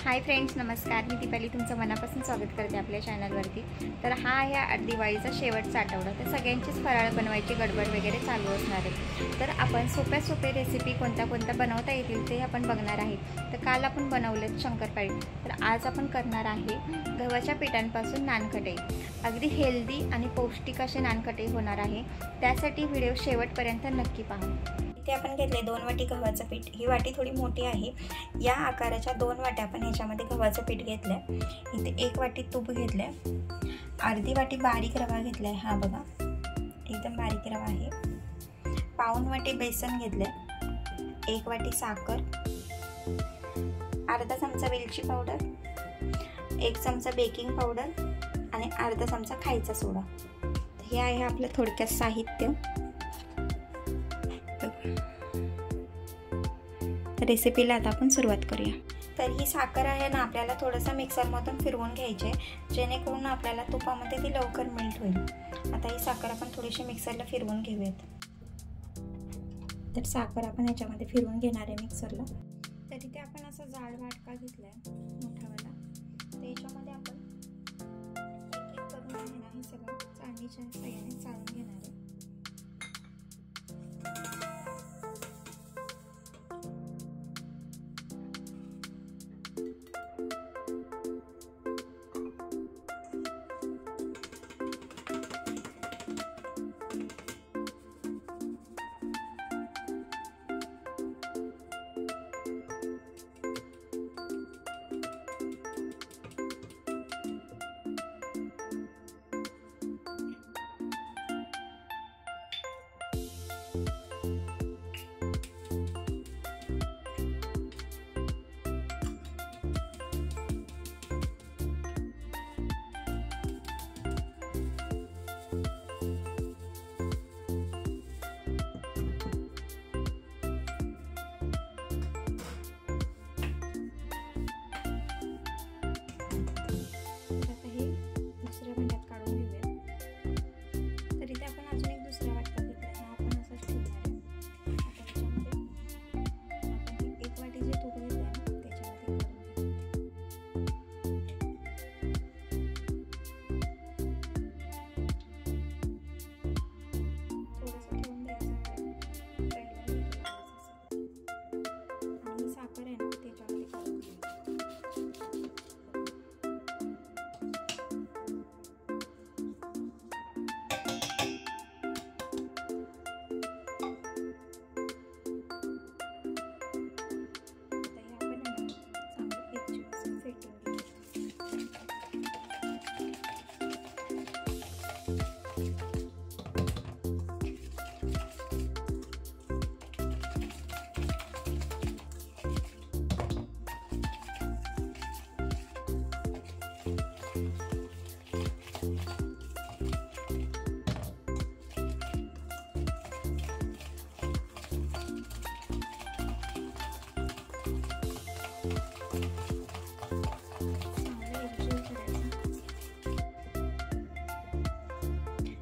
Hi friends, नमस्कार. मी दीपाली तुमचं मनापासून स्वागत करते आपल्या चॅनलवरती. तर हा आहे दिवाळीचा शेवटचा आठवडा. तर सगळ्यांचीच फराळ बनवायची गडबड वगैरे चालू असणार आहे. तर आपण सोप्या रेसिपी कोणत्या बनवता येतील ते आपण बघणार आहे. तर काल आपण बनवलेत शंकरपाळी. तर आज आपण करणार आहे गव्हाच्या पिठांपासून नानकटई. अगदी हेल्दी आणि पौष्टिक असे नानकटई होणार आहे. त्यासाठी व्हिडिओ शेवटपर्यंत नक्की पहा. इथे आपण घेतले 2 वाटी गव्हाचं पीठ. ही वाटी थोडी मोठी आहे. या आकाराच्या 2 वाट्या आपण ह्याच्यामध्ये गव्हाचं पीठ घेतलंय. इथे 1 वाटी तूप घेतलंय. अर्धी वाटी बारीक रवा घेतलाय. हा बघा, एकदम बारीक रवा आहे. पाऊण वाटी बेसन घेतलंय. 1 वाटी साखर, अर्धा चमचा वेलची पावडर, 1 चमचा बेकिंग पावडर आणि अर्धा चमचा खायचा सोडा. हे आहे आपलं थोडक्यात साहित्य. रेसिपीला आता आपण सुरुवात करूया. तर ही साखर आहे ना, आपल्याला थोडंसं मिक्सरमधून फिरवून घ्यायचे, जेणेकरून आपल्याला तुपामध्ये ती लवकर मेल्ट होईल. आता ही साखर आपण थोडीशी मिक्सरला फिरवून घेऊयात. तर साखर आपण ह्याच्यामध्ये फिरवून घेणार आहे मिक्सरला. तर इथे आपण असा जाड वाटका घेतलाय मोठावाला. तर याच्यामध्ये आपण एक एक करून आहे ना हे सगळं चाळणीच्या साहाय्याने चाळून घेणार आहे.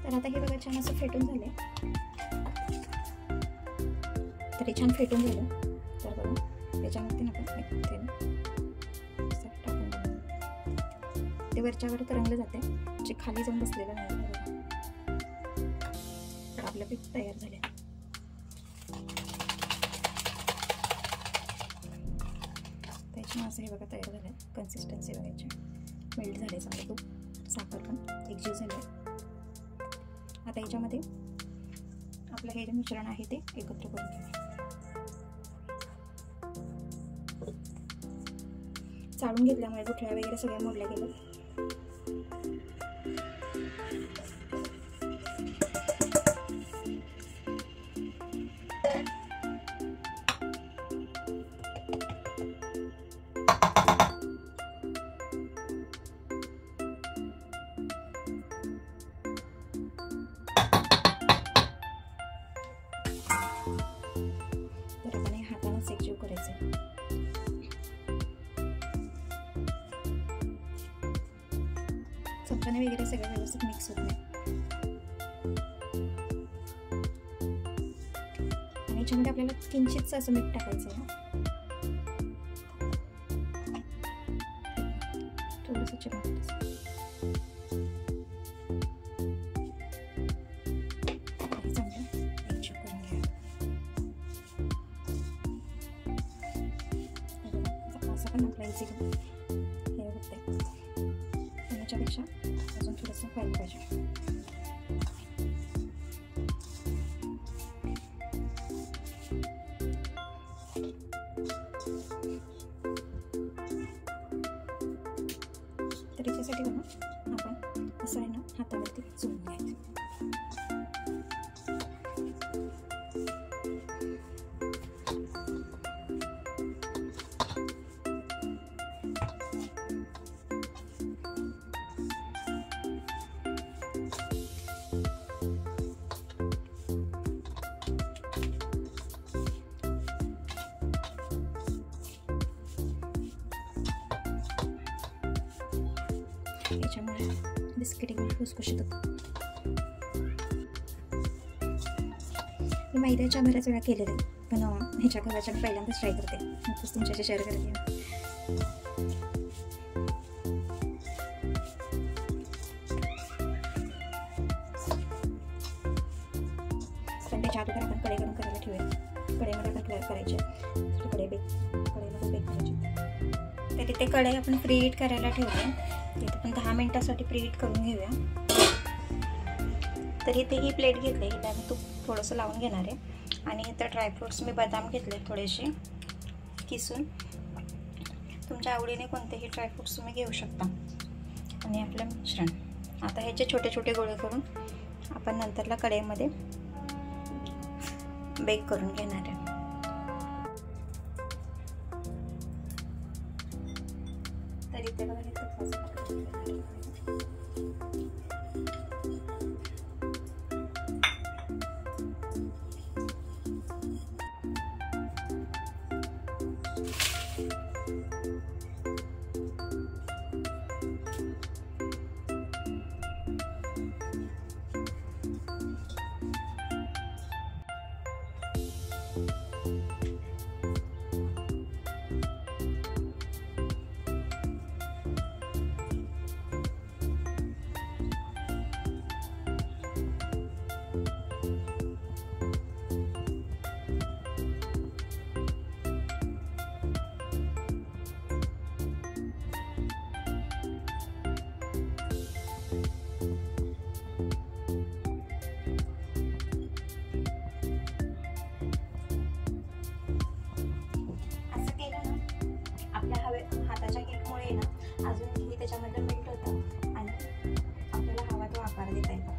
तर आता हे बघा छान असं फेटून झाले. तर हे छान फेटून झालं. तर बघा त्याच्यामध्ये आपण ते वरच्यावर तरंगलं जाते, जे खाली जाऊन बसलेलं नाही. तर आपलं पीठ तयार झाले. त्याच्यामुळे असं हे बघा तयार झालं. कन्सिस्टन्सी बघायची, मेल्ट झाले चांगलं तूप, साखर पण एकजीव झाले. आता याच्यामध्ये आपलं हे जे मिश्रण आहे ते एकत्र करून घ्यायचं. चाळून घेतल्यामुळे गुठळ्या वगैरे सगळ्या मोडल्या गेल्या. तर आपण हे हाताने एकजीव करायचं. चमच्याने वगैरे सगळं व्यवस्थित मिक्स होत नाही. आणि याच्यामध्ये आपल्याला किंचितच असं मीठ टाकायचं आहे. पण आपला इझी हे होते, पण याच्यापेक्षा अजून थोडंसं व्हायला पाहिजे. तर याच्यासाठी बघा आपण असं आहे ना हातावरती चोळून घ्यायचं. याच्यामुळे बिस्किट एकदम खुसखुशीत होतं. मी मैद्याच्या बऱ्याच वेळा केलेलं आहे, पण ह्याच्या गव्हाच्या मी पहिल्यांदाच ट्राय करते, नक्कीच तुमच्याशी शेअर करते. पण त्याच्या अगोदर आपण कढई गरम करायला ठेवूया. कढईमध्ये आपण करायचे कढईमध्ये बेक करायचे. तर तिथे कढई आपण प्रीहीट करायला ठेवते. तिथे पण 10 मिनिटासाठी प्रीहीट करून घेऊया. तर इथे ही प्लेट घेतली, इथे आम्ही तूप थोडंसं लावून घेणार आहे. आणि इथं ड्रायफ्रूट्स मी बदाम घेतले थोडेसे किसून. तुमच्या आवडीने कोणतेही ड्रायफ्रूट्स तुम्ही घेऊ शकता. आणि आपलं मिश्रण आता ह्याचे छोटे छोटे गोळे करून आपण नंतरला कढईमध्ये बेक करून घेणार आहे. तर इथे बघा हाताच्या हीटमुळे ना अजून हे त्याच्यामध्ये मेल्ट होतं आणि आपल्याला हवा तो आकार देता येतो.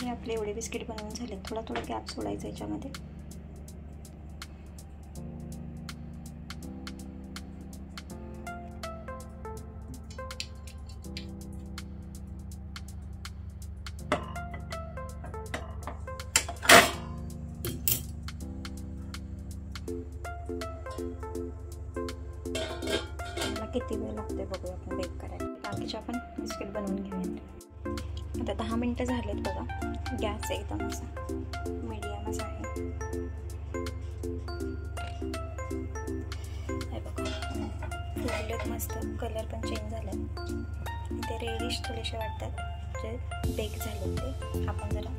हे आपले एवढे बिस्किट बनवून झाले. थोडा थोडा गॅप सोडायचा याच्यामध्ये. किती वेळ लागते बघूया आपण बेक करायला. बाकीचे आपण बिस्किट बनवून घेऊया. आता 10 मिनिटं झालेत बघा. गॅस एकदम असा मीडियमच आहे. हे बघा फुललेत मस्त. कलर पण चेंज झाला. ते रेडिश थोडेसे वाटतात जे बेक झाले ते. आपण जरा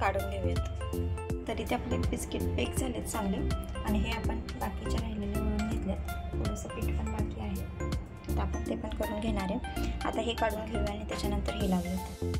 काढून घेऊयात. तरी ते आपले बिस्किट बेक झालेत चांगले. आणि हे आपण बाकीचे राहिलेले वळून घेतलेत. थोडंसं पीठ पण बाकी आहे, तर आपण ते पण करून घेणार आहे. आता हे काढून घेऊया आणि त्याच्यानंतर हे लावूयात.